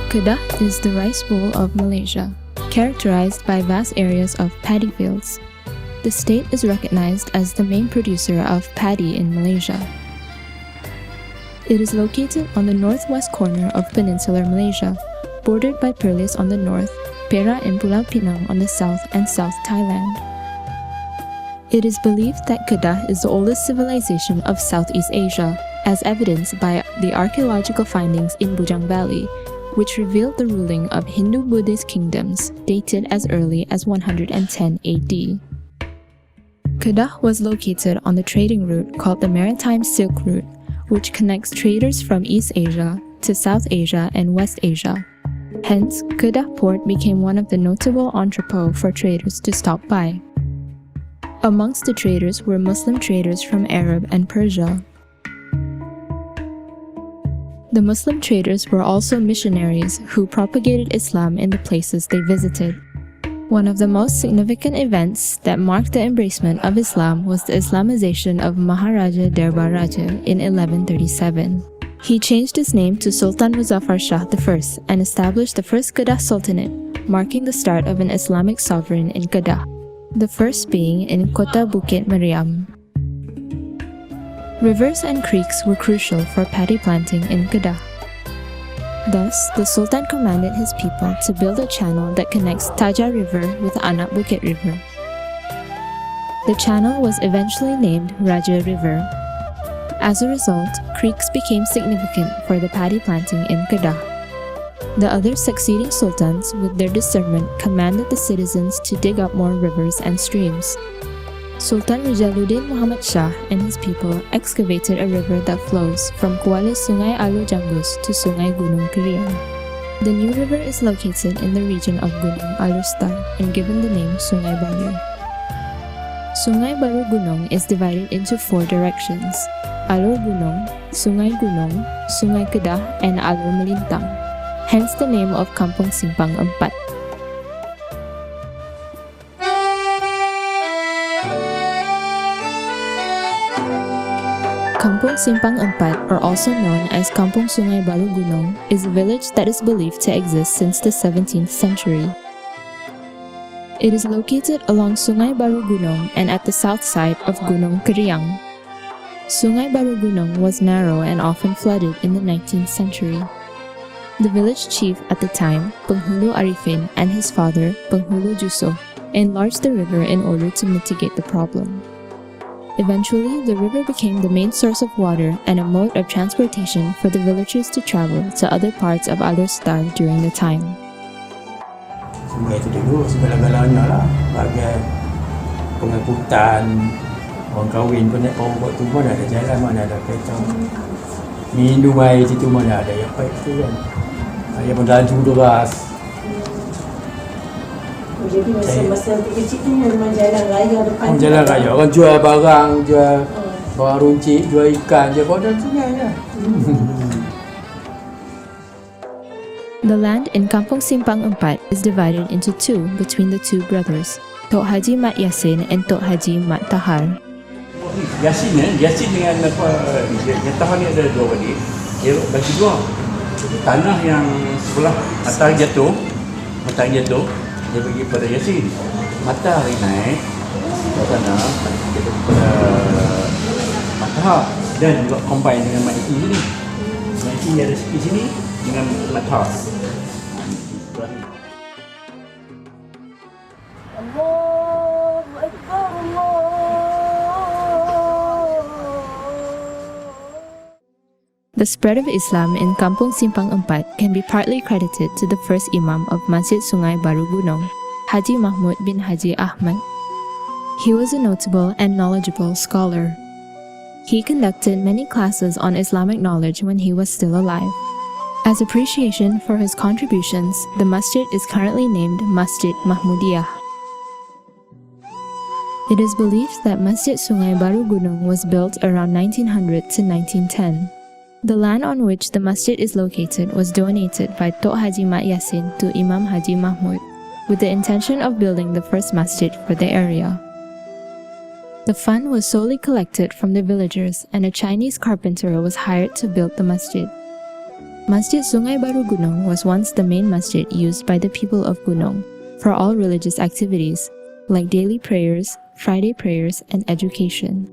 Kedah is the rice bowl of Malaysia, characterized by vast areas of paddy fields. The state is recognized as the main producer of paddy in Malaysia. It is located on the northwest corner of peninsular Malaysia, bordered by Perlis on the north, Perak and Pulau Pinang on the south and South Thailand. It is believed that Kedah is the oldest civilization of Southeast Asia, as evidenced by the archaeological findings in Bujang Valley, which revealed the ruling of Hindu-Buddhist kingdoms dated as early as 110 AD. Kedah was located on the trading route called the Maritime Silk Route, which connects traders from East Asia to South Asia and West Asia. Hence, Kedah port became one of the notable entrepôts for traders to stop by. Amongst the traders were Muslim traders from Arab and Persia. The Muslim traders were also missionaries who propagated Islam in the places they visited. One of the most significant events that marked the embracement of Islam was the Islamization of Maharaja Derbar Raja in 1137. He changed his name to Sultan Muzaffar Shah I and established the first Kedah Sultanate, marking the start of an Islamic sovereign in Kedah, the first being in Kota Bukit Meriam. Rivers and creeks were crucial for paddy planting in Kedah. Thus, the Sultan commanded his people to build a channel that connects Taja River with Anak Bukit River. The channel was eventually named Raja River. As a result, creeks became significant for the paddy planting in Kedah. The other succeeding sultans, with their discernment, commanded the citizens to dig up more rivers and streams. Sultan Rijaluddin Muhammad Shah and his people excavated a river that flows from Kuala Sungai Alur Janggus to Sungai Gunong Kriang. The new river is located in the region of Gunong Alur Star and given the name Sungai Baru. Sungai Baru Gunong is divided into 4 directions: Alur Gunong, Sungai Gunong, Sungai Kedah, and Alur Melintang. Hence the name of Kampung Simpang Empat. Kampung Simpang Empat, or also known as Kampung Sungai Baru Gunong, is a village that is believed to exist since the 17th century. It is located along Sungai Baru Gunong and at the south side of Gunong Kriang. Sungai Baru Gunong was narrow and often flooded in the 19th century. The village chief at the time, Penghulu Arifin, and his father, Penghulu Juso, enlarged the river in order to mitigate the problem. Eventually, the river became the main source of water and a mode of transportation for the villagers to travel to other parts of Alur Star during the time. Sungai itu dulu segala-galanya lah, bagai pengangkutan, orang kahwin pun nak buat tu mana ada jalan, mana ada kereta. Minum air situ mana ada yang baik tu kan. Yang melaju deras. Jadi masa kecil tu memang jalan raya depan. Jalan raya, orang jual barang, jual barang runcit, jual ikan, jual pada sungai lah. The land in Kampung Simpang Empat is divided into 2 between the 2 brothers, Tok Haji Mat Yasin and Tok Haji Mat Tahar. Yasin dengan apa, yang Tahar ni ada 2 adik. Dia bagi 2. Tanah yang sebelah matahari jatuh, dia bagi pada Yasin. Matahari naik ke sana, dia bagi pada Matahar. Dan juga combine dengan Mak Iti sini. Mak Iti ada sikit sini dengan Matahar. The spread of Islam in Kampung Simpang Empat can be partly credited to the first Imam of Masjid Sungai Baru Gunong, Haji Mahmud bin Haji Ahmad. He was a notable and knowledgeable scholar. He conducted many classes on Islamic knowledge when he was still alive. As appreciation for his contributions, the masjid is currently named Masjid Mahmudiyah. It is believed that Masjid Sungai Baru Gunong was built around 1900 to 1910. The land on which the masjid is located was donated by Tok Haji Mat Yasin to Imam Haji Mahmud, with the intention of building the first masjid for the area. The fund was solely collected from the villagers, and a Chinese carpenter was hired to build the masjid. Masjid Sungai Baru Gunong was once the main masjid used by the people of Gunong for all religious activities, like daily prayers, Friday prayers, and education.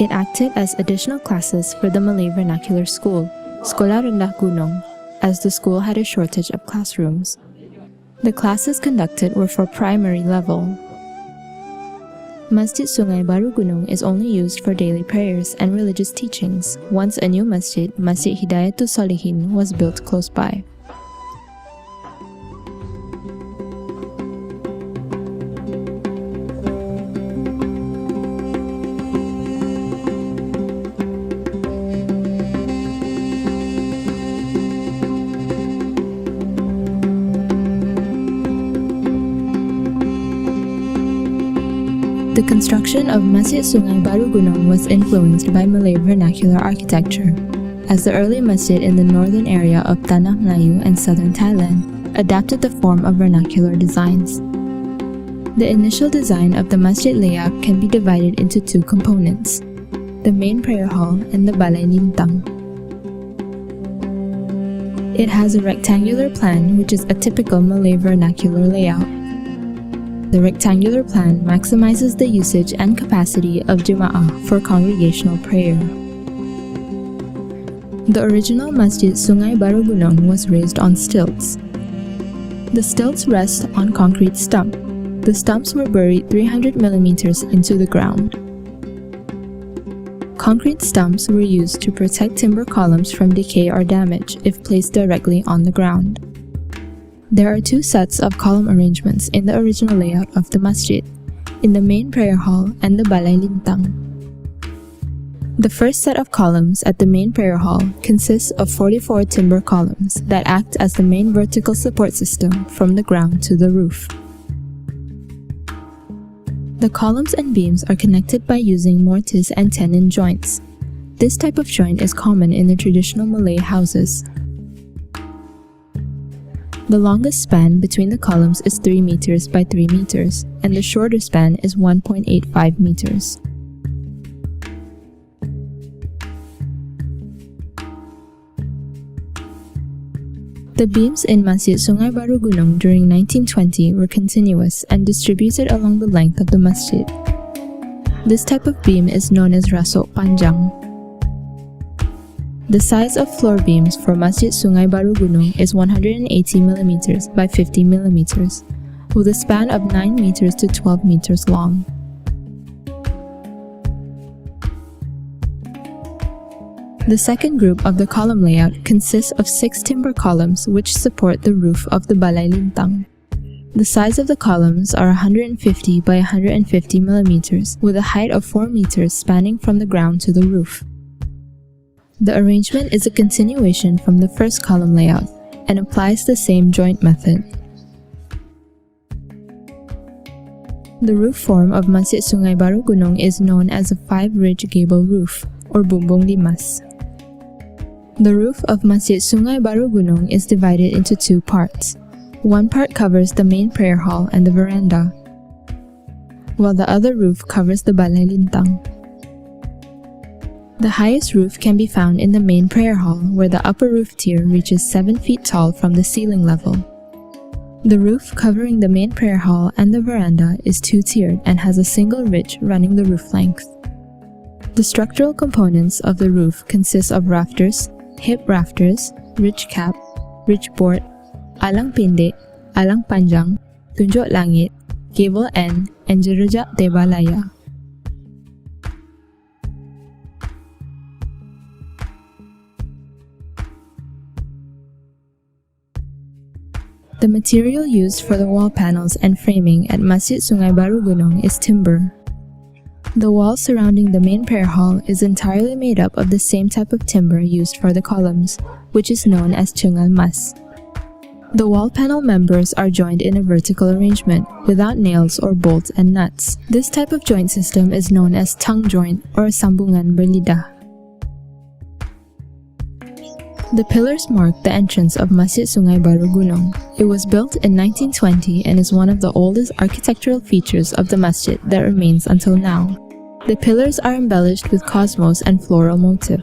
It acted as additional classes for the Malay Vernacular School, Sekolah Rendah Gunong, as the school had a shortage of classrooms. The classes conducted were for primary level. Masjid Sungai Baru Gunong is only used for daily prayers and religious teachings once a new masjid, Masjid Hidayatul Salihin, was built close by. The construction of Masjid Sungai Baru Gunong was influenced by Malay vernacular architecture, as the early masjid in the northern area of Tanah Melayu and southern Thailand adapted the form of vernacular designs. The initial design of the masjid layout can be divided into two components, the main prayer hall and the Balai Lintang. It has a rectangular plan, which is a typical Malay vernacular layout. The rectangular plan maximizes the usage and capacity of Jum'ah for congregational prayer. The original Masjid Sungai Baru Gunong was raised on stilts. The stilts rest on concrete stump. The stumps were buried 300 millimeters into the ground. Concrete stumps were used to protect timber columns from decay or damage if placed directly on the ground. There are two sets of column arrangements in the original layout of the masjid, in the main prayer hall and the Balai Lintang. The first set of columns at the main prayer hall consists of 44 timber columns that act as the main vertical support system from the ground to the roof. The columns and beams are connected by using mortise and tenon joints. This type of joint is common in the traditional Malay houses. The longest span between the columns is 3 meters by 3 meters, and the shorter span is 1.85 meters. The beams in Masjid Sungai Baru Gunong during 1920 were continuous and distributed along the length of the masjid. This type of beam is known as rasok panjang. The size of floor beams for Masjid Sungai Baru Gunong is 180 mm by 50 mm, with a span of 9 meters to 12 meters long. The second group of the column layout consists of 6 timber columns which support the roof of the Balai Lintang. The size of the columns are 150 by 150 mm, with a height of 4 meters spanning from the ground to the roof. The arrangement is a continuation from the first column layout and applies the same joint method. The roof form of Masjid Sungai Baru Gunong is known as a 5-ridge gable roof, or bumbung limas. The roof of Masjid Sungai Baru Gunong is divided into 2 parts. One part covers the main prayer hall and the veranda, while the other roof covers the Balai Lintang. The highest roof can be found in the main prayer hall, where the upper roof tier reaches 7 feet tall from the ceiling level. The roof covering the main prayer hall and the veranda is 2-tiered and has a single ridge running the roof length. The structural components of the roof consist of rafters, hip rafters, ridge cap, ridge board, alang pindek, alang panjang, tunjuk langit, gable end, and jerejak tebalaya. The material used for the wall panels and framing at Masjid Sungai Baru Gunong is timber. The wall surrounding the main prayer hall is entirely made up of the same type of timber used for the columns, which is known as cengal mas. The wall panel members are joined in a vertical arrangement, without nails or bolts and nuts. This type of joint system is known as tongue joint or sambungan berlidah. The pillars mark the entrance of Masjid Sungai Baru Gunong. It was built in 1920 and is one of the oldest architectural features of the masjid that remains until now. The pillars are embellished with cosmos and floral motif.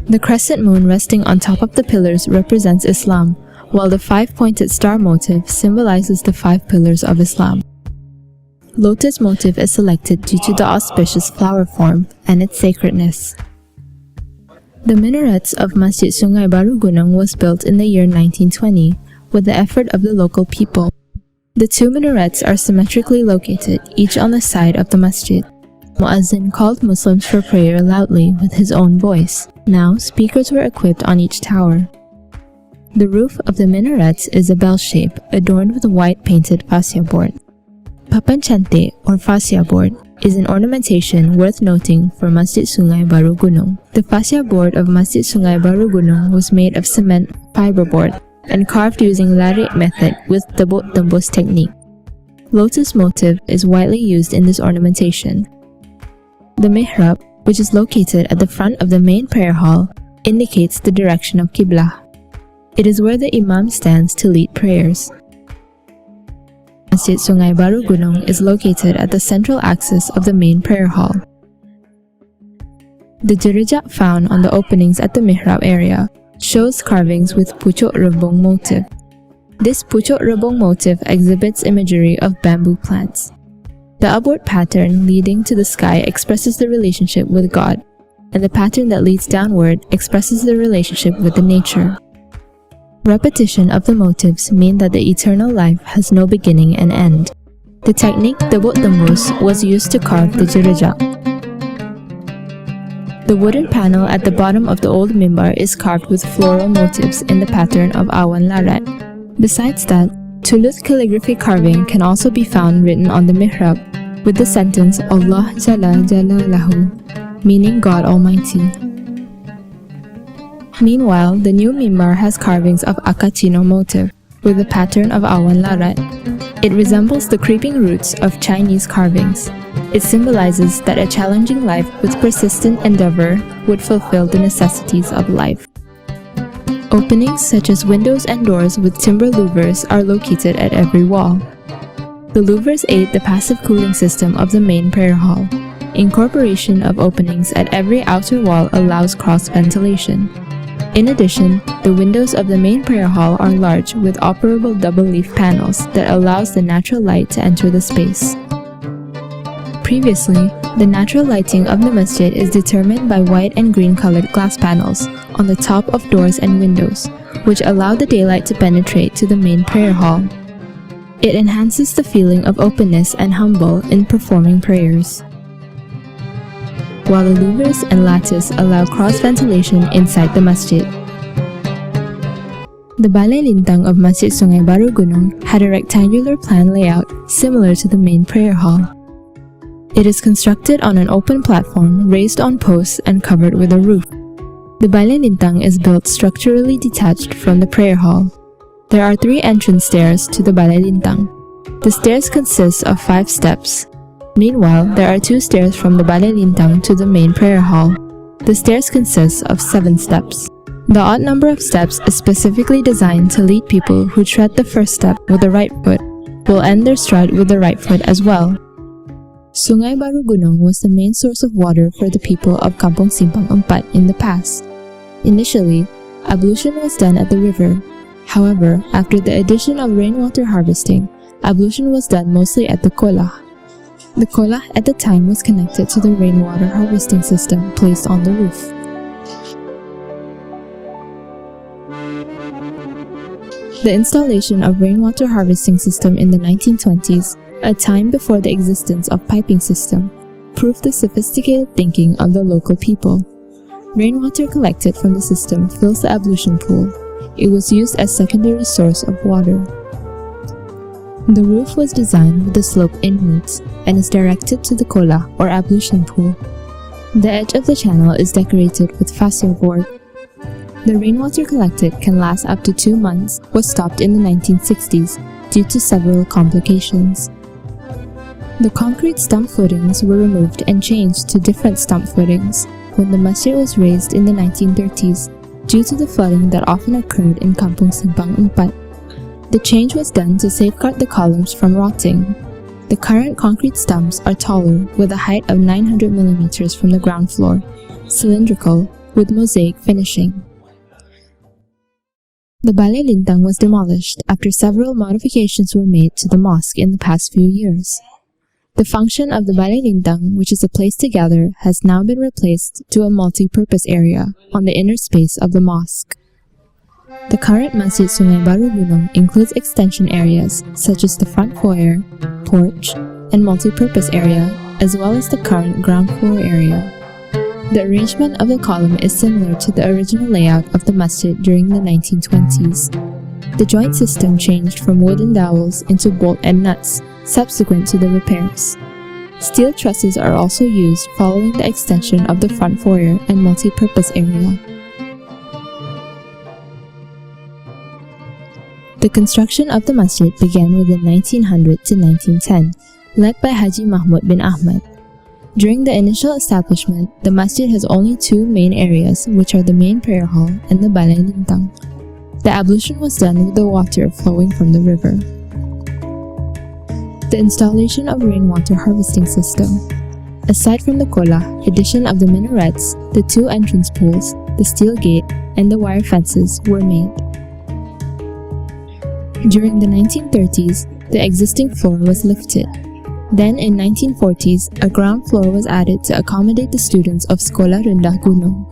The crescent moon resting on top of the pillars represents Islam, while the five-pointed star motif symbolizes the five pillars of Islam. Lotus motif is selected due to the auspicious flower form and its sacredness. The minarets of Masjid Sungai Baru Gunong was built in the year 1920 with the effort of the local people. The two minarets are symmetrically located, each on the side of the masjid. Muazzin called Muslims for prayer loudly with his own voice. Now, speakers were equipped on each tower. The roof of the minarets is a bell shape, adorned with a white painted fascia board. Papan Chante, or fascia board, is an ornamentation worth noting for Masjid Sungai Baru Gunong. The fascia board of Masjid Sungai Baru Gunong was made of cement fiberboard and carved using larit method with tebut tembus technique. Lotus motif is widely used in this ornamentation. The mihrab, which is located at the front of the main prayer hall, indicates the direction of Qiblah. It is where the Imam stands to lead prayers. Masjid Sungai Baru Gunong is located at the central axis of the main prayer hall. The jerijak found on the openings at the mihrab area shows carvings with pucuk rebung motif. This pucuk rebung motif exhibits imagery of bamboo plants. The upward pattern leading to the sky expresses the relationship with God, and the pattern that leads downward expresses the relationship with the nature. Repetition of the motifs mean that the eternal life has no beginning and end. The technique tebut tembus was used to carve the jerijak. The wooden panel at the bottom of the old mimbar is carved with floral motifs in the pattern of awan larat. Besides that, Tuluth calligraphy carving can also be found written on the mihrab, with the sentence Allah Jalla Jalalahu, meaning God Almighty. Meanwhile, the new mimbar has carvings of akachino motif, with the pattern of awan larat. It resembles the creeping roots of Chinese carvings. It symbolizes that a challenging life with persistent endeavor would fulfill the necessities of life. Openings such as windows and doors with timber louvers are located at every wall. The louvers aid the passive cooling system of the main prayer hall. Incorporation of openings at every outer wall allows cross ventilation. In addition, the windows of the main prayer hall are large with operable double-leaf panels that allows the natural light to enter the space. Previously, the natural lighting of the masjid is determined by white and green colored glass panels on the top of doors and windows, which allow the daylight to penetrate to the main prayer hall. It enhances the feeling of openness and humble in performing prayers. While the louvers and lattice allow cross-ventilation inside the masjid. The Balai Lintang of Masjid Sungai Baru Gunong had a rectangular plan layout similar to the main prayer hall. It is constructed on an open platform raised on posts and covered with a roof. The Balai Lintang is built structurally detached from the prayer hall. There are 3 entrance stairs to the Balai Lintang. The stairs consist of 5 steps. Meanwhile, there are 2 stairs from the Balai Lintang to the main prayer hall. The stairs consist of 7 steps. The odd number of steps is specifically designed to lead people who tread the first step with the right foot will end their stride with the right foot as well. Sungai Baru Gunong was the main source of water for the people of Kampung Simpang 4 in the past. Initially, ablution was done at the river. However, after the addition of rainwater harvesting, ablution was done mostly at the kolah. The kolah at the time was connected to the rainwater harvesting system placed on the roof. The installation of rainwater harvesting system in the 1920s, a time before the existence of piping system, proved the sophisticated thinking of the local people. Rainwater collected from the system fills the ablution pool. It was used as secondary source of water. The roof was designed with the slope inwards and is directed to the kolah or ablution pool. The edge of the channel is decorated with fascia board. The rainwater collected can last up to 2 months, was stopped in the 1960s due to several complications. The concrete stump footings were removed and changed to different stump footings when the masjid was raised in the 1930s due to the flooding that often occurred in Kampung Simpang 4. The change was done to safeguard the columns from rotting. The current concrete stumps are taller with a height of 900 millimeters from the ground floor, cylindrical with mosaic finishing. The Balai Lintang was demolished after several modifications were made to the mosque in the past few years. The function of the Balai Lintang, which is a place to gather, has now been replaced to a multi-purpose area on the inner space of the mosque. The current Masjid Sungai Baru Gunong includes extension areas such as the front foyer, porch, and multi-purpose area, as well as the current ground floor area. The arrangement of the column is similar to the original layout of the masjid during the 1920s. The joint system changed from wooden dowels into bolt and nuts subsequent to the repairs. Steel trusses are also used following the extension of the front foyer and multi-purpose area. The construction of the masjid began within 1900 to 1910, led by Haji Mahmud bin Ahmad. During the initial establishment, the masjid has only two main areas, which are the main prayer hall and the Balai Lintang. The ablution was done with the water flowing from the river. The installation of rainwater harvesting system. Aside from the kolah, addition of the minarets, the two entrance pools, the steel gate, and the wire fences were made. During the 1930s, the existing floor was lifted. Then in 1940s, a ground floor was added to accommodate the students of Sekolah Rendah Gunong.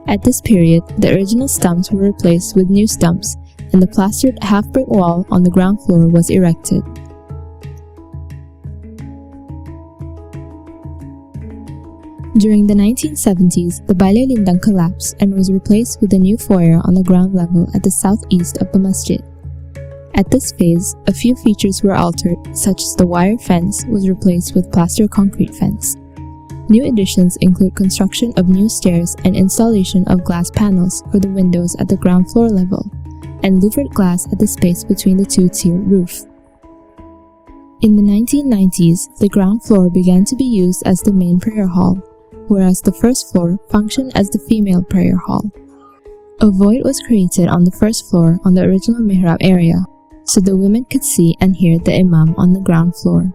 At this period, the original stumps were replaced with new stumps, and the plastered half-brick wall on the ground floor was erected. During the 1970s, the Balai Lintang collapsed and was replaced with a new foyer on the ground level at the southeast of the masjid. At this phase, a few features were altered, such as the wire fence was replaced with plaster concrete fence. New additions include construction of new stairs and installation of glass panels for the windows at the ground floor level, and louvered glass at the space between the two-tiered roof. In the 1990s, the ground floor began to be used as the main prayer hall, whereas the first floor functioned as the female prayer hall. A void was created on the first floor on the original mihrab area, so the women could see and hear the imam on the ground floor.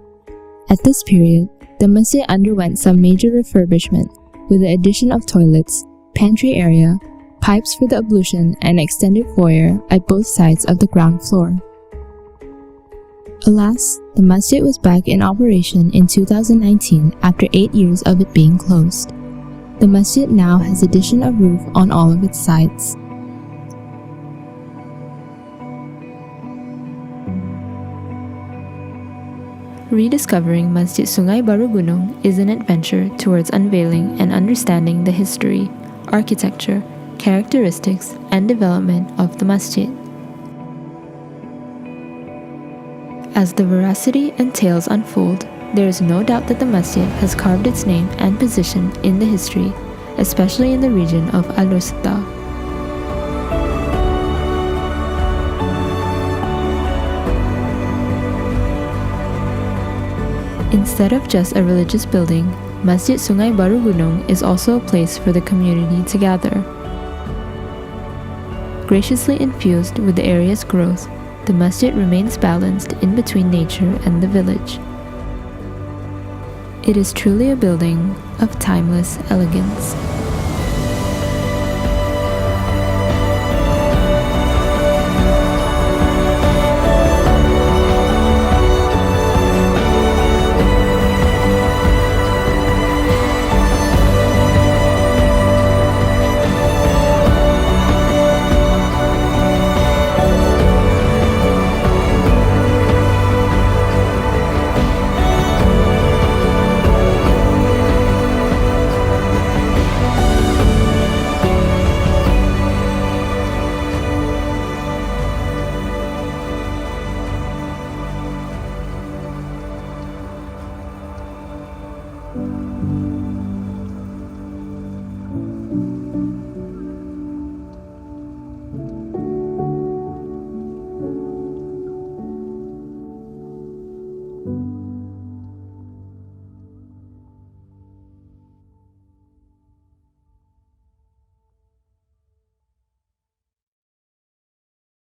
At this period, the masjid underwent some major refurbishment with the addition of toilets, pantry area, pipes for the ablution, and extended foyer at both sides of the ground floor. Alas, the masjid was back in operation in 2019 after 8 years of it being closed. The masjid now has addition of roof on all of its sides. Rediscovering Masjid Sungai Baru Gunong is an adventure towards unveiling and understanding the history, architecture, characteristics, and development of the masjid. As the veracity and tales unfold, there is no doubt that the masjid has carved its name and position in the history, especially in the region of Al-Rusda. Instead of just a religious building, Masjid Sungai Baru Gunong is also a place for the community to gather. Graciously infused with the area's growth, the masjid remains balanced in between nature and the village. It is truly a building of timeless elegance.